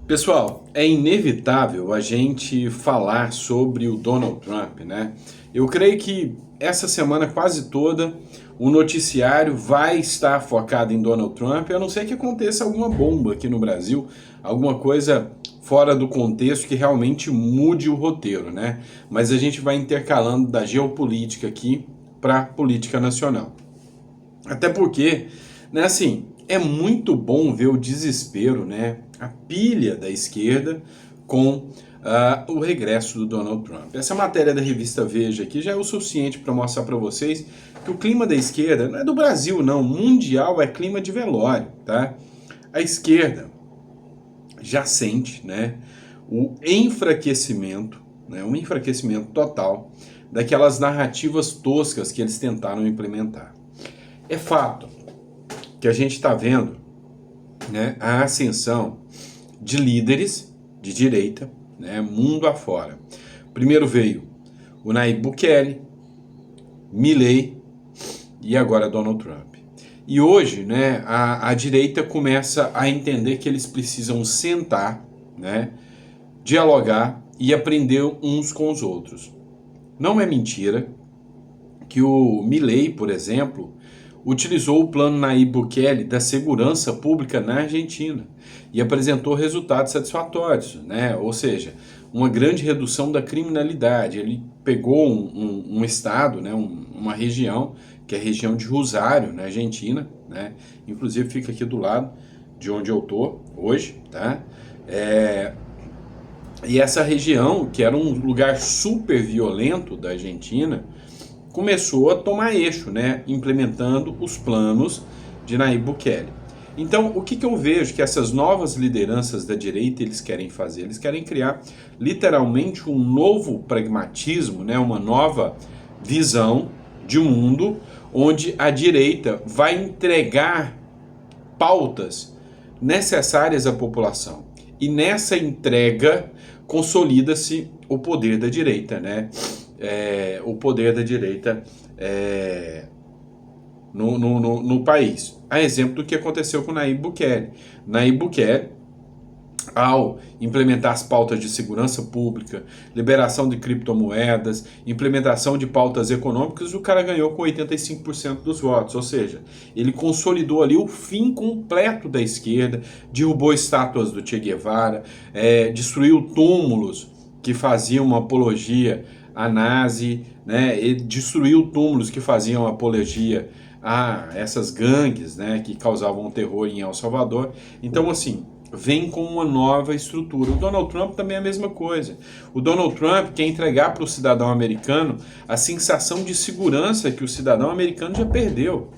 Pessoal, é inevitável a gente falar sobre o Donald Trump, né? Eu creio que essa semana quase toda o noticiário vai estar focado em Donald Trump, a não ser que aconteça alguma bomba aqui no Brasil, alguma coisa fora do contexto que realmente mude o roteiro, né? Mas a gente vai intercalando da geopolítica aqui para a política nacional. Até porque, né, assim, é muito bom ver o desespero, né, a pilha da esquerda com o regresso do Donald Trump. Essa matéria da revista Veja aqui já é o suficiente para mostrar para vocês que o clima da esquerda não é do Brasil, não, mundial, é clima de velório, tá? A esquerda já sente, né, o enfraquecimento, né, um enfraquecimento total daquelas narrativas toscas que eles tentaram implementar. É fato que a gente está vendo, né, a ascensão de líderes de direita, né, mundo afora. Primeiro veio o Nayib Bukele, Milley e agora Donald Trump. E hoje, né, a direita começa a entender que eles precisam sentar, né, dialogar e aprender uns com os outros. Não é mentira que o Milley, por exemplo, utilizou o plano Nayib Bukele da segurança pública na Argentina e apresentou resultados satisfatórios, né? Ou seja, uma grande redução da criminalidade. Ele pegou um estado, né? Uma região, que é a região de Rosário, na Argentina, né? Inclusive fica aqui do lado de onde eu tô hoje, tá? E essa região, que era um lugar super violento da Argentina, começou a tomar eixo, né, implementando os planos de Nayib Bukele. Então, o que eu vejo que essas novas lideranças da direita eles querem fazer? Eles querem criar literalmente um novo pragmatismo, né, uma nova visão de mundo, onde a direita vai entregar pautas necessárias à população. E nessa entrega consolida-se o poder da direita, né? O poder da direita no país. A exemplo do que aconteceu com Nayib Bukele. Nayib Bukele, ao implementar as pautas de segurança pública, liberação de criptomoedas, implementação de pautas econômicas, o cara ganhou com 85% dos votos. Ou seja, ele consolidou ali o fim completo da esquerda, derrubou estátuas do Che Guevara, destruiu túmulos que faziam uma apologia a nazi, né? Ele destruiu túmulos que faziam apologia a essas gangues, né, que causavam terror em El Salvador. Então, assim, vem com uma nova estrutura. O Donald Trump também é a mesma coisa. O Donald Trump quer entregar para o cidadão americano a sensação de segurança que o cidadão americano já perdeu,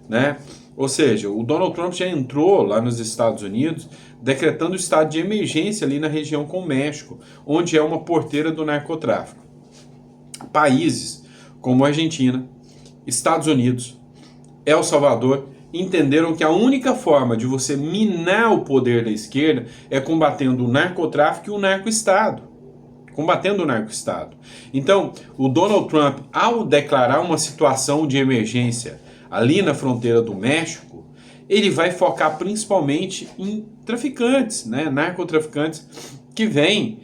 né? Ou seja, o Donald Trump já entrou lá nos Estados Unidos decretando o estado de emergência ali na região com o México, onde é uma porteira do narcotráfico. Países como Argentina, Estados Unidos, El Salvador entenderam que a única forma de você minar o poder da esquerda é combatendo o narcotráfico e o narco-estado. Combatendo o narco-estado. Então, o Donald Trump, ao declarar uma situação de emergência ali na fronteira do México, ele vai focar principalmente em traficantes, né, narcotraficantes que vêm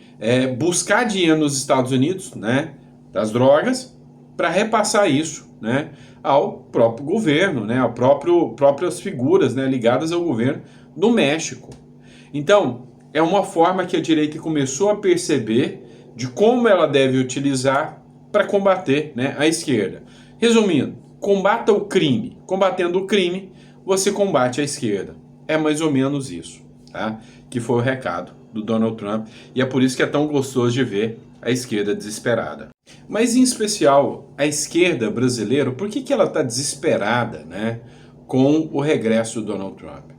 buscar dinheiro nos Estados Unidos, né, das drogas, para repassar isso, né, ao próprio governo, né, a próprias figuras, né, ligadas ao governo do México. Então, é uma forma que a direita começou a perceber de como ela deve utilizar para combater, né, a esquerda. Resumindo, combata o crime. Combatendo o crime, você combate a esquerda. É mais ou menos isso, tá? Que foi o recado do Donald Trump. E é por isso que é tão gostoso de ver a esquerda desesperada. Mas em especial a esquerda brasileira, por que ela está desesperada, né, com o regresso do Donald Trump?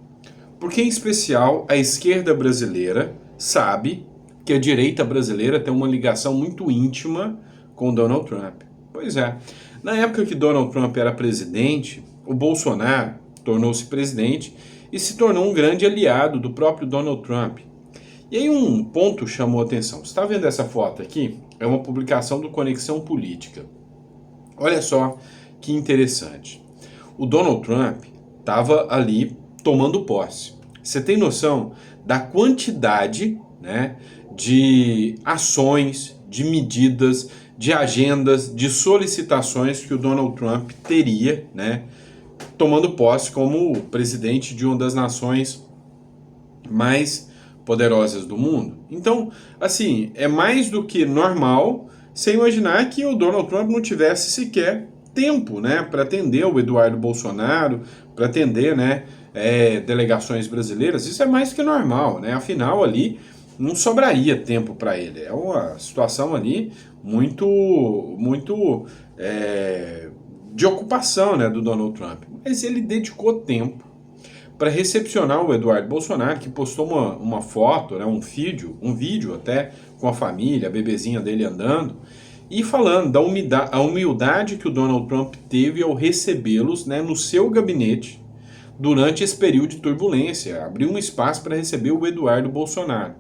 Porque em especial a esquerda brasileira sabe que a direita brasileira tem uma ligação muito íntima com Donald Trump. Pois é, na época que Donald Trump era presidente, o Bolsonaro tornou-se presidente e se tornou um grande aliado do próprio Donald Trump. E aí um ponto chamou a atenção. Você está vendo essa foto aqui? É uma publicação do Conexão Política. Olha só que interessante. O Donald Trump estava ali tomando posse. Você tem noção da quantidade, né, de ações, de medidas, de agendas, de solicitações que o Donald Trump teria, né, tomando posse como presidente de uma das nações mais poderosas do mundo? Então, assim, é mais do que normal você imaginar que o Donald Trump não tivesse sequer tempo, né, para atender o Eduardo Bolsonaro, para atender, né, delegações brasileiras. Isso é mais que normal, né? Afinal, ali não sobraria tempo para ele. É uma situação ali muito de ocupação, né, do Donald Trump. Mas ele dedicou tempo para recepcionar o Eduardo Bolsonaro, que postou uma foto, né, um vídeo até com a família, a bebezinha dele andando, e falando da humildade que o Donald Trump teve ao recebê-los, né, no seu gabinete durante esse período de turbulência, abriu um espaço para receber o Eduardo Bolsonaro.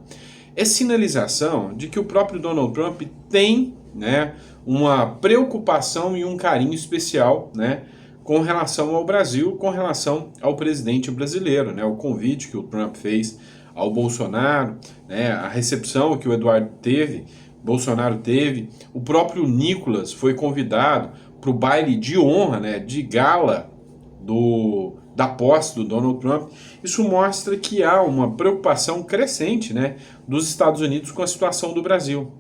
É sinalização de que o próprio Donald Trump tem, né, uma preocupação e um carinho especial, né, com relação ao Brasil, com relação ao presidente brasileiro, né, o convite que o Trump fez ao Bolsonaro, né, a recepção que o Bolsonaro teve, o próprio Nicolas foi convidado para o baile de honra, né, de gala da posse do Donald Trump. Isso mostra que há uma preocupação crescente, né, dos Estados Unidos com a situação do Brasil.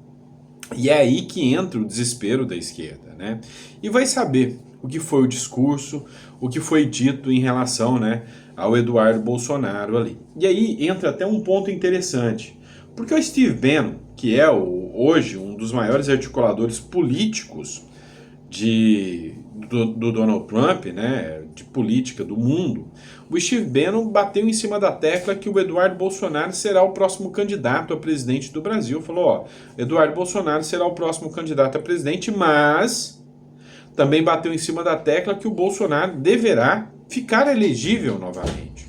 E é aí que entra o desespero da esquerda, né? E vai saber o que foi o discurso, o que foi dito em relação, né, ao Eduardo Bolsonaro ali. E aí entra até um ponto interessante, porque o Steve Bannon, que é hoje um dos maiores articuladores políticos do Donald Trump, né, de política do mundo, o Steve Bannon bateu em cima da tecla que o Eduardo Bolsonaro será o próximo candidato a presidente do Brasil. Falou, ó, Eduardo Bolsonaro será o próximo candidato a presidente, mas também bateu em cima da tecla que o Bolsonaro deverá ficar elegível novamente,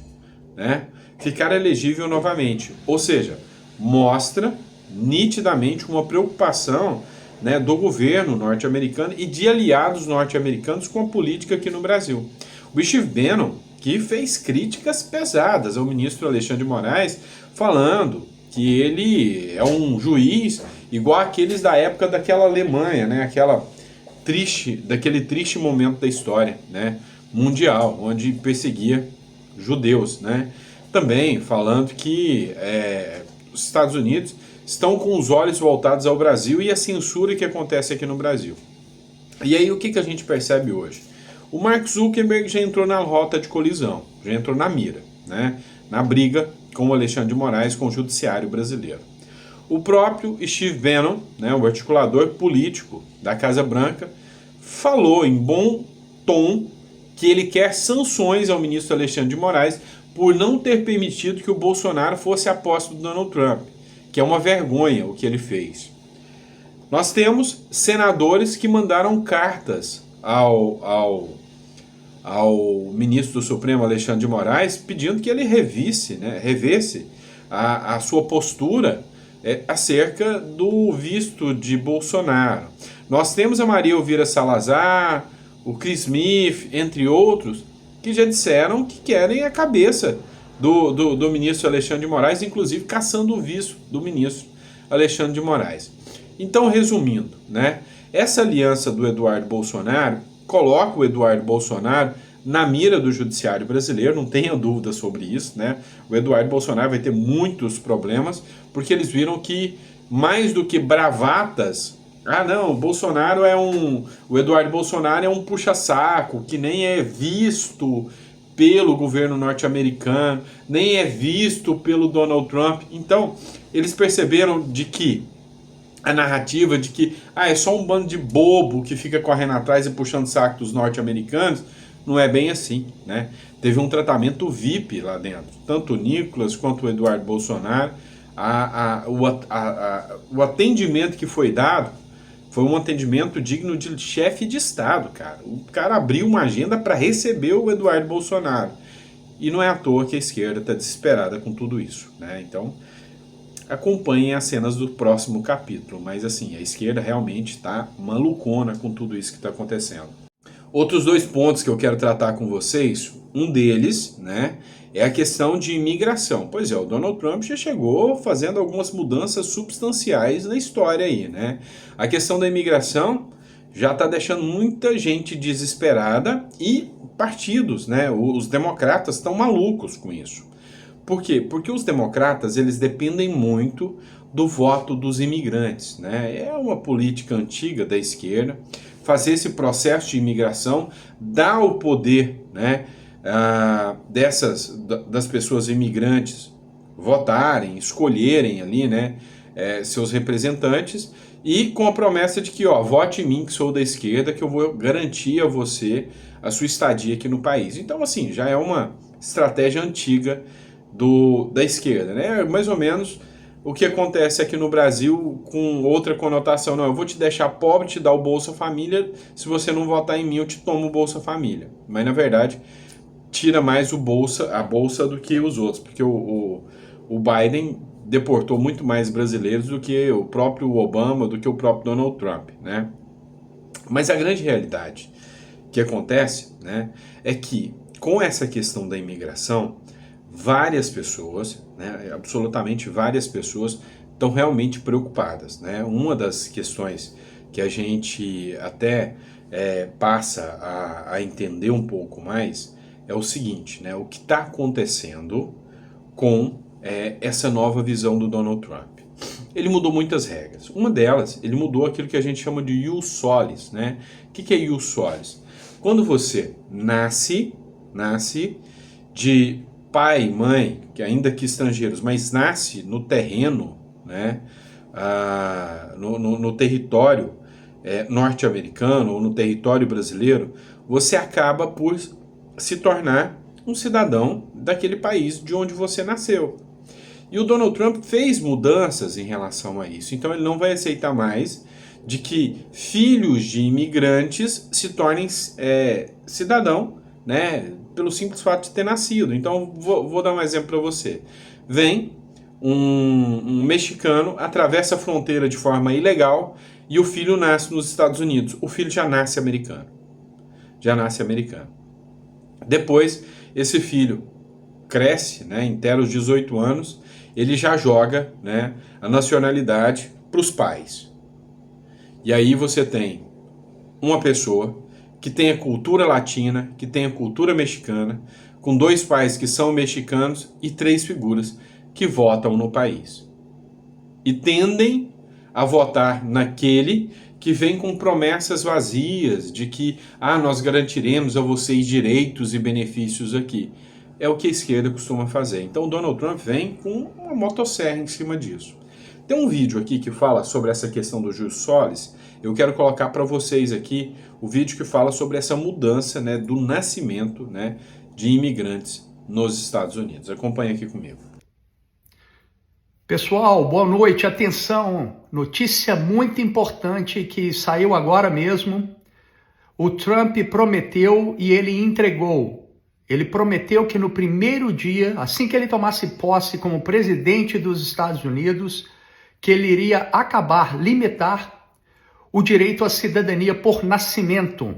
né? Ficar elegível novamente. Ou seja, mostra nitidamente uma preocupação, né, do governo norte-americano e de aliados norte-americanos com a política aqui no Brasil. O Steve Bannon, que fez críticas pesadas ao ministro Alexandre de Moraes, falando que ele é um juiz igual aqueles da época daquela Alemanha, né, daquele triste momento da história, né, mundial, onde perseguia judeus, né? Também falando que os Estados Unidos estão com os olhos voltados ao Brasil e a censura que acontece aqui no Brasil. E aí o que a gente percebe hoje? O Mark Zuckerberg já entrou na rota de colisão, já entrou na mira, né? Na briga com o Alexandre de Moraes, com o judiciário brasileiro. O próprio Steve Bannon, né, o articulador político da Casa Branca, falou em bom tom que ele quer sanções ao ministro Alexandre de Moraes por não ter permitido que o Bolsonaro fosse a posse do Donald Trump, que é uma vergonha o que ele fez. Nós temos senadores que mandaram cartas ao ministro do Supremo, Alexandre de Moraes, pedindo que ele revesse a sua postura acerca do visto de Bolsonaro. Nós temos a Maria Elvira Salazar, o Chris Smith, entre outros, que já disseram que querem a cabeça do ministro Alexandre de Moraes, inclusive caçando o visto do ministro Alexandre de Moraes. Então, resumindo, né, essa aliança do Eduardo Bolsonaro coloca o Eduardo Bolsonaro na mira do judiciário brasileiro, não tenha dúvida sobre isso, né? O Eduardo Bolsonaro vai ter muitos problemas, porque eles viram que mais do que bravatas, não, o Eduardo Bolsonaro é um puxa-saco, que nem é visto pelo governo norte-americano, nem é visto pelo Donald Trump. Então, eles perceberam de que a narrativa de que é só um bando de bobo que fica correndo atrás e puxando saco dos norte-americanos, não é bem assim, né? Teve um tratamento VIP lá dentro, tanto o Nicolas quanto o Eduardo Bolsonaro. O atendimento que foi dado foi um atendimento digno de chefe de Estado, cara. O cara abriu uma agenda para receber o Eduardo Bolsonaro. E não é à toa que a esquerda está desesperada com tudo isso, né? Então, acompanhem as cenas do próximo capítulo. Mas assim, a esquerda realmente está malucona com tudo isso que está acontecendo. Outros dois pontos que eu quero tratar com vocês, um deles, né, é a questão de imigração. Pois é, o Donald Trump já chegou fazendo algumas mudanças substanciais na história aí, né? A questão da imigração já está deixando muita gente desesperada e partidos, né, os democratas estão malucos com isso. Por quê? Porque os democratas, eles dependem muito do voto dos imigrantes, né? É uma política antiga da esquerda. Fazer esse processo de imigração dá o poder, né, das pessoas imigrantes votarem, escolherem ali, né, seus representantes, e com a promessa de que, ó, vote em mim que sou da esquerda, que eu vou garantir a você a sua estadia aqui no país. Então, assim, já é uma estratégia antiga da esquerda, né? Mais ou menos o que acontece aqui no Brasil com outra conotação. Não, eu vou te deixar pobre, te dar o Bolsa Família, se você não votar em mim eu te tomo o Bolsa Família. Mas na verdade tira mais a bolsa do que os outros, porque o Biden deportou muito mais brasileiros do que o próprio Obama, do que o próprio Donald Trump, né? Mas a grande realidade que acontece, né, é que com essa questão da imigração, várias pessoas, né, absolutamente várias pessoas, estão realmente preocupadas, né? Uma das questões que a gente até passa a entender um pouco mais é o seguinte, né? O que está acontecendo com essa nova visão do Donald Trump. Ele mudou muitas regras. Uma delas, ele mudou aquilo que a gente chama de ius solis, né? O que é ius solis? Quando você nasce de pai e mãe, que ainda que estrangeiros, mas nasce no terreno, né, no território norte-americano ou no território brasileiro, você acaba por se tornar um cidadão daquele país de onde você nasceu. E o Donald Trump fez mudanças em relação a isso. Então ele não vai aceitar mais de que filhos de imigrantes se tornem cidadão, né, pelo simples fato de ter nascido. Então vou dar um exemplo para você. Vem um mexicano, atravessa a fronteira de forma ilegal e o filho nasce nos Estados Unidos. O filho já nasce americano. Depois, esse filho cresce, né, inteira os 18 anos, ele já joga, né, a nacionalidade para os pais. E aí você tem uma pessoa que tem a cultura latina, que tem a cultura mexicana, com dois pais que são mexicanos e três figuras que votam no país. E tendem a votar naquele que vem com promessas vazias de que nós garantiremos a vocês direitos e benefícios aqui. É o que a esquerda costuma fazer. Então o Donald Trump vem com uma motosserra em cima disso. Tem um vídeo aqui que fala sobre essa questão do ius solis. Eu quero colocar para vocês aqui o vídeo que fala sobre essa mudança, né, do nascimento, né, de imigrantes nos Estados Unidos. Acompanhe aqui comigo. Pessoal, boa noite. Atenção, notícia muito importante que saiu agora mesmo. O Trump prometeu e ele entregou. Ele prometeu que no primeiro dia, assim que ele tomasse posse como presidente dos Estados Unidos, que ele iria limitar o direito à cidadania por nascimento.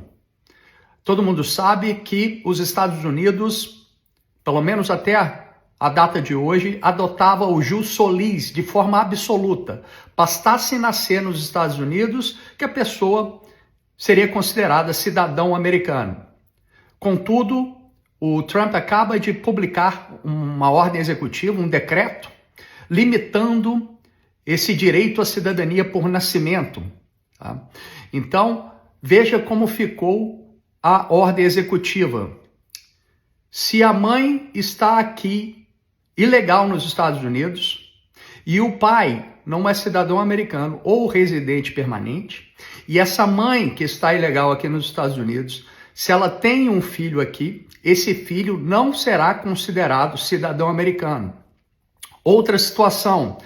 Todo mundo sabe que os Estados Unidos, pelo menos até a data de hoje, adotava o jus solis de forma absoluta. Bastasse nascer nos Estados Unidos que a pessoa seria considerada cidadão americano. Contudo, o Trump acaba de publicar uma ordem executiva, um decreto, limitando esse direito à cidadania por nascimento. Tá? Então, veja como ficou a ordem executiva. Se a mãe está aqui ilegal nos Estados Unidos e o pai não é cidadão americano ou residente permanente, e essa mãe que está ilegal aqui nos Estados Unidos, se ela tem um filho aqui, esse filho não será considerado cidadão americano. Outra situação,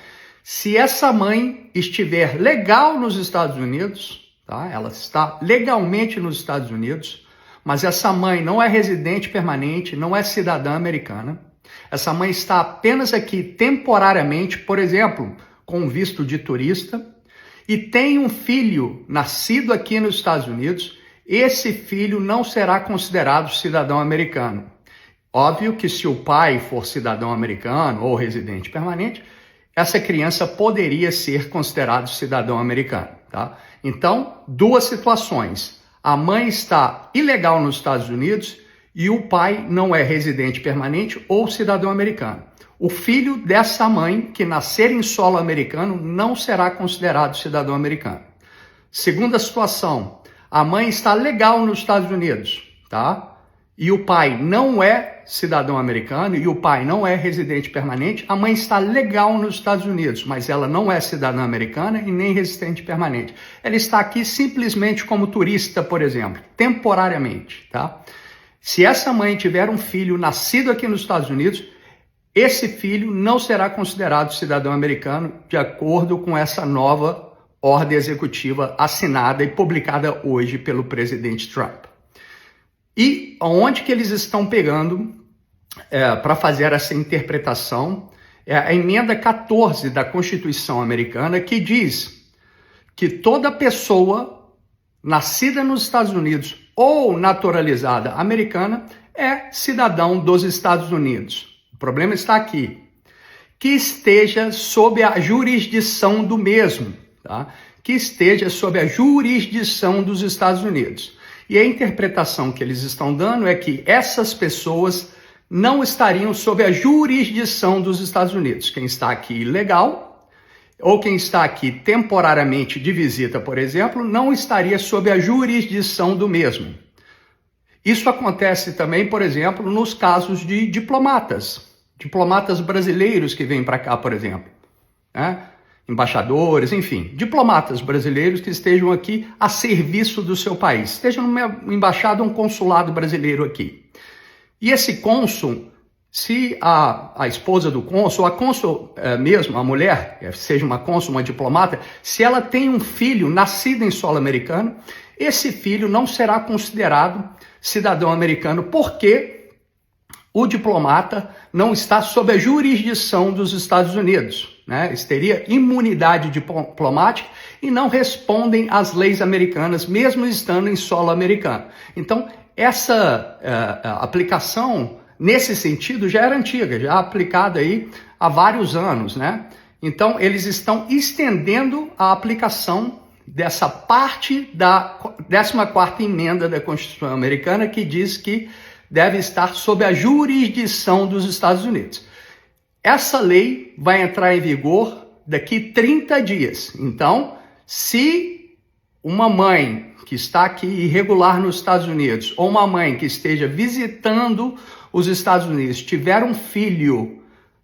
se essa mãe estiver legal nos Estados Unidos, tá? Ela está legalmente nos Estados Unidos, mas essa mãe não é residente permanente, não é cidadã americana, essa mãe está apenas aqui temporariamente, por exemplo, com visto de turista, e tem um filho nascido aqui nos Estados Unidos, esse filho não será considerado cidadão americano. Óbvio que se o pai for cidadão americano ou residente permanente, essa criança poderia ser considerado cidadão americano, tá? Então, duas situações. A mãe está ilegal nos Estados Unidos e o pai não é residente permanente ou cidadão americano. O filho dessa mãe que nascer em solo americano não será considerado cidadão americano. Segunda situação, a mãe está legal nos Estados Unidos, tá? E o pai não é cidadão americano e o pai não é residente permanente, a mãe está legal nos Estados Unidos, mas ela não é cidadã americana e nem residente permanente. Ela está aqui simplesmente como turista, por exemplo, temporariamente, tá? Se essa mãe tiver um filho nascido aqui nos Estados Unidos, esse filho não será considerado cidadão americano de acordo com essa nova ordem executiva assinada e publicada hoje pelo presidente Trump. E onde que eles estão pegando para fazer essa interpretação é a emenda 14 da Constituição americana, que diz que toda pessoa nascida nos Estados Unidos ou naturalizada americana é cidadão dos Estados Unidos. O problema está aqui, que esteja sob a jurisdição do mesmo, tá? Que esteja sob a jurisdição dos Estados Unidos. E a interpretação que eles estão dando é que essas pessoas não estariam sob a jurisdição dos Estados Unidos. Quem está aqui ilegal, ou quem está aqui temporariamente de visita, por exemplo, não estaria sob a jurisdição do mesmo. Isso acontece também, por exemplo, nos casos de diplomatas brasileiros que vêm para cá, por exemplo, né? Embaixadores, enfim, diplomatas brasileiros que estejam aqui a serviço do seu país, estejam numa embaixada ou um consulado brasileiro aqui. E esse cônsul, se a esposa do cônsul, a cônsul mesmo, a mulher, seja uma cônsul, uma diplomata, se ela tem um filho nascido em solo americano, esse filho não será considerado cidadão americano, porque o diplomata não está sob a jurisdição dos Estados Unidos, né? Eles teriam imunidade diplomática e não respondem às leis americanas, mesmo estando em solo americano. Então, essa aplicação, nesse sentido, já era antiga, já aplicada aí há vários anos, né? Então, eles estão estendendo a aplicação dessa parte da 14ª emenda da Constituição americana, que diz que deve estar sob a jurisdição dos Estados Unidos. Essa lei vai entrar em vigor daqui 30 dias. Então, se uma mãe que está aqui irregular nos Estados Unidos, ou uma mãe que esteja visitando os Estados Unidos, tiver um filho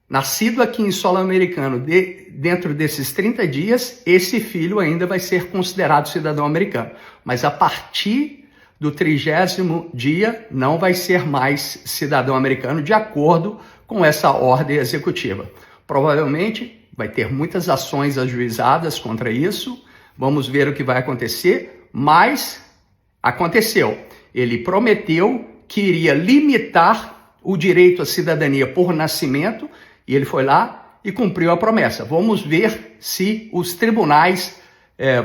nascido aqui em solo americano dentro desses 30 dias, esse filho ainda vai ser considerado cidadão americano. Mas a partir do 30º dia, não vai ser mais cidadão americano, de acordo com essa ordem executiva. Provavelmente vai ter muitas ações ajuizadas contra isso, vamos ver o que vai acontecer, mas aconteceu. Ele prometeu que iria limitar o direito à cidadania por nascimento, e ele foi lá e cumpriu a promessa. Vamos ver se os tribunais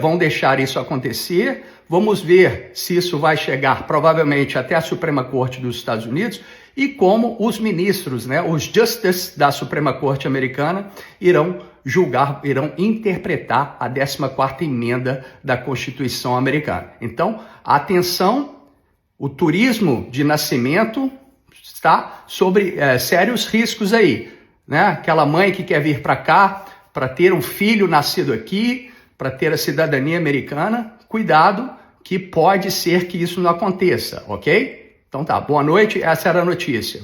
vão deixar isso acontecer. Vamos ver se isso vai chegar provavelmente até a Suprema Corte dos Estados Unidos e como os ministros, né, os justices da Suprema Corte americana irão julgar, irão interpretar a 14ª emenda da Constituição americana. Então, atenção, o turismo de nascimento está sobre sérios riscos aí, né? Aquela mãe que quer vir para cá para ter um filho nascido aqui, para ter a cidadania americana, cuidado, que pode ser que isso não aconteça, ok? Então tá, boa noite, essa era a notícia.